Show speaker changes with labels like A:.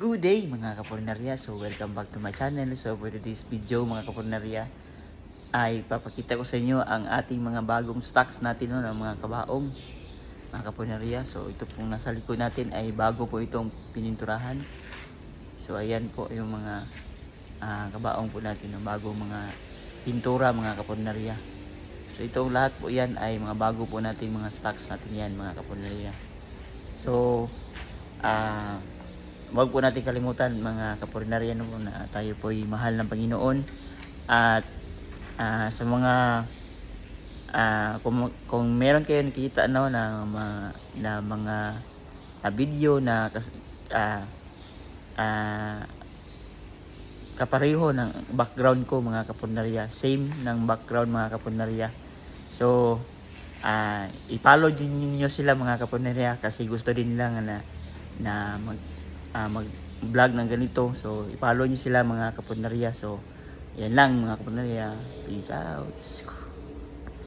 A: Good day mga kapornarya. So welcome back to my channel. So for today's video mga kapornarya ay papakita ko sa inyo ang ating mga bagong stocks natin no, ng mga kabaong mga kapornarya. So ito pong nasa likod natin ay bago po itong pininturahan. So ayan po yung mga kabaong po natin ng bagong mga pintura mga kapornarya. So itong lahat po yan ay mga bago po natin mga stocks natin yan mga kapornarya. So wag po natin kalimutan mga kapornarya no, na tayo po ay mahal ng Panginoon at sa mga kung meron kayo nakita no, na mga video na kapareho ng background ko mga kapornarya, same ng background mga kapornarya. So i-follow din niyo sila mga kapornarya kasi gusto din nila na mag-vlog ng ganito. So i-follow niyo sila mga kapornarya. So yan lang mga kapornarya. Peace out.